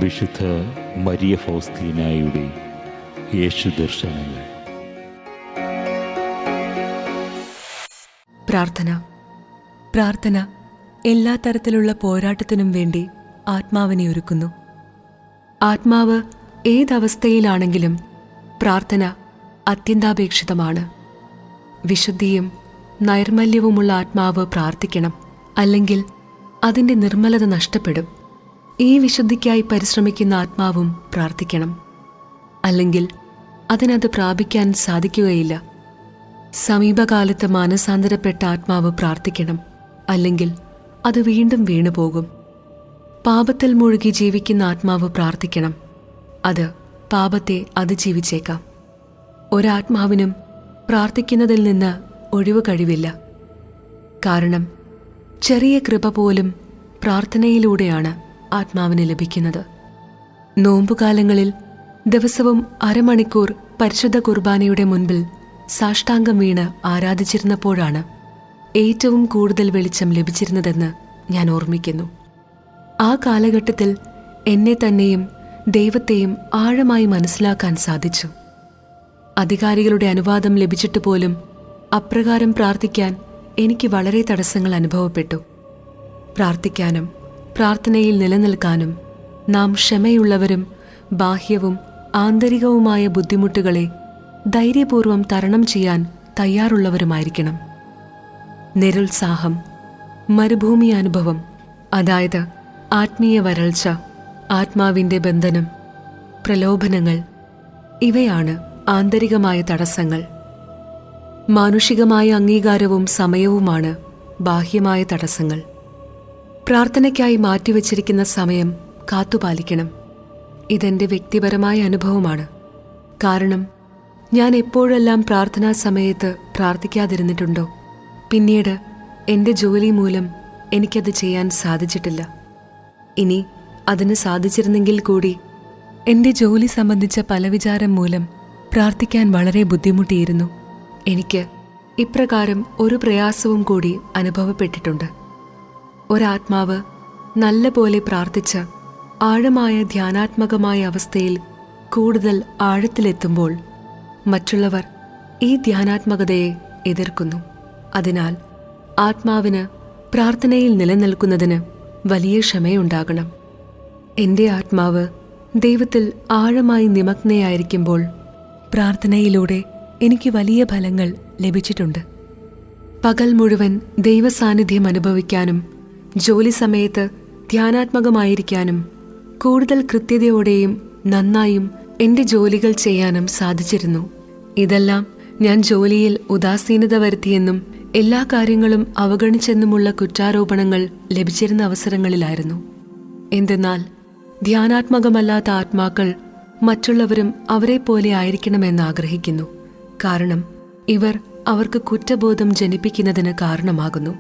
വിശുദ്ധ മരിയ ഫൗസ്തീനായുടെ യേശു ദർശനങ്ങൾ. പ്രാർത്ഥന. പ്രാർത്ഥന എല്ലാ തരത്തിലുള്ള പോരാട്ടത്തിനും വേണ്ടി ആത്മാവിനെ ഒരുക്കുന്നു. ആത്മാവ് ഏതവസ്ഥയിലാണെങ്കിലും പ്രാർത്ഥന അത്യന്താപേക്ഷിതമാണ്. വിശുദ്ധിയും നൈർമല്യവുമുള്ള ആത്മാവ് പ്രാർത്ഥിക്കണം, അല്ലെങ്കിൽ അതിൻ്റെ നിർമ്മലത നഷ്ടപ്പെടും. ഈ വിശുദ്ധിക്കായി പരിശ്രമിക്കുന്ന ആത്മാവും പ്രാർത്ഥിക്കണം, അല്ലെങ്കിൽ അതിനത് പ്രാപിക്കാൻ സാധിക്കുകയില്ല. സമീപകാലത്ത് മാനസാന്തരപ്പെട്ട ആത്മാവ് പ്രാർത്ഥിക്കണം, അല്ലെങ്കിൽ അത് വീണ്ടും വീണുപോകും. പാപത്തിൽ മുഴുകി ജീവിക്കുന്ന ആത്മാവ് പ്രാർത്ഥിക്കണം, അത് പാപത്തെ അതിജീവിച്ചേക്കാം. ഒരാത്മാവിനും പ്രാർത്ഥിക്കുന്നതിൽ നിന്ന് ഒഴിവ് കഴിവില്ല. കാരണം ചെറിയ കൃപ പോലും പ്രാർത്ഥനയിലൂടെയാണ് ആത്മാവിന് ലഭിക്കുന്നത്. നോമ്പുകാലങ്ങളിൽ ദിവസവും അരമണിക്കൂർ പരിശുദ്ധ കുർബാനയുടെ മുൻപിൽ സാഷ്ടാംഗം വീണ് ആരാധിച്ചിരുന്നപ്പോഴാണ് ഏറ്റവും കൂടുതൽ വെളിച്ചം ലഭിച്ചിരുന്നതെന്ന് ഞാൻ ഓർമ്മിക്കുന്നു. ആ കാലഘട്ടത്തിൽ എന്നെ തന്നെയും ദൈവത്തെയും ആഴമായി മനസ്സിലാക്കാൻ സാധിച്ചു. അധികാരികളുടെ അനുവാദം ലഭിച്ചിട്ട് പോലും അപ്രകാരം പ്രാർത്ഥിക്കാൻ എനിക്ക് വളരെ തടസ്സങ്ങൾ അനുഭവപ്പെട്ടു. പ്രാർത്ഥിക്കാനും പ്രാർത്ഥനയിൽ നിലനിൽക്കാനും നാം ക്ഷമയുള്ളവരും ബാഹ്യവും ആന്തരികവുമായ ബുദ്ധിമുട്ടുകളെ ധൈര്യപൂർവ്വം തരണം ചെയ്യാൻ തയ്യാറുള്ളവരുമായിരിക്കണം. നിരുത്സാഹം, മരുഭൂമി അനുഭവം, അതായത് ആത്മീയ വരൾച്ച, ആത്മാവിൻ്റെ ബന്ധനം, പ്രലോഭനങ്ങൾ, ഇവയാണ് ആന്തരികമായ തടസ്സങ്ങൾ. മാനുഷികമായ അംഗീകാരവും സമയവുമാണ് ബാഹ്യമായ തടസ്സങ്ങൾ. പ്രാർത്ഥനയ്ക്കായി മാറ്റിവെച്ചിരിക്കുന്ന സമയം കാത്തുപാലിക്കണം. ഇതെൻ്റെ വ്യക്തിപരമായ അനുഭവമാണ്. കാരണം ഞാൻ എപ്പോഴെല്ലാം പ്രാർത്ഥനാ സമയത്ത് പ്രാർത്ഥിക്കാതിരുന്നിട്ടുണ്ടോ, പിന്നീട് എൻ്റെ ജോലി മൂലം എനിക്കത് ചെയ്യാൻ സാധിച്ചിട്ടില്ല. ഇനി അതിന് സാധിച്ചിരുന്നെങ്കിൽ കൂടി എൻ്റെ ജോലി സംബന്ധിച്ച പല വിചാരം മൂലം പ്രാർത്ഥിക്കാൻ വളരെ ബുദ്ധിമുട്ടിയിരുന്നു. എനിക്ക് ഇപ്രകാരം ഒരു പ്രയാസവും കൂടി അനുഭവപ്പെട്ടിട്ടുണ്ട്. ഒരാത്മാവ് നല്ല പോലെ പ്രാർത്ഥിച്ച് ആഴമായ ധ്യാനാത്മകമായ അവസ്ഥയിൽ കൂടുതൽ ആഴത്തിലെത്തുമ്പോൾ മറ്റുള്ളവർ ഈ ധ്യാനാത്മകതയെ എതിർക്കുന്നു. അതിനാൽ ആത്മാവിന് പ്രാർത്ഥനയിൽ നിലനിൽക്കുന്നതിന് വലിയ ക്ഷമയുണ്ടാകണം. എൻ്റെ ആത്മാവ് ദൈവത്തിൽ ആഴമായി നിമഗ്നയായിരിക്കുമ്പോൾ പ്രാർത്ഥനയിലൂടെ എനിക്ക് വലിയ ഫലങ്ങൾ ലഭിച്ചിട്ടുണ്ട്. പകൽ മുഴുവൻ ദൈവസാന്നിധ്യം അനുഭവിക്കാനും ജോലി സമയത്ത് ധ്യാനാത്മകമായിരിക്കാനും കൂടുതൽ കൃത്യതയോടെയും നന്നായും എൻ്റെ ജോലികൾ ചെയ്യാനും സാധിച്ചിരുന്നു. ഇതെല്ലാം ഞാൻ ജോലിയിൽ ഉദാസീനത വരുത്തിയെന്നും എല്ലാ കാര്യങ്ങളും അവഗണിച്ചെന്നുമുള്ള കുറ്റാരോപണങ്ങൾ ലഭിച്ചിരുന്ന അവസരങ്ങളിലായിരുന്നു. എന്തെന്നാൽ ധ്യാനാത്മകമല്ലാത്ത ആത്മാക്കൾ മറ്റുള്ളവരും അവരെപ്പോലെ ആയിരിക്കണമെന്ന് ആഗ്രഹിക്കുന്നു. കാരണം ഇവർ അവർക്ക് കുറ്റബോധം ജനിപ്പിക്കുന്നതിന് കാരണമാകുന്നു.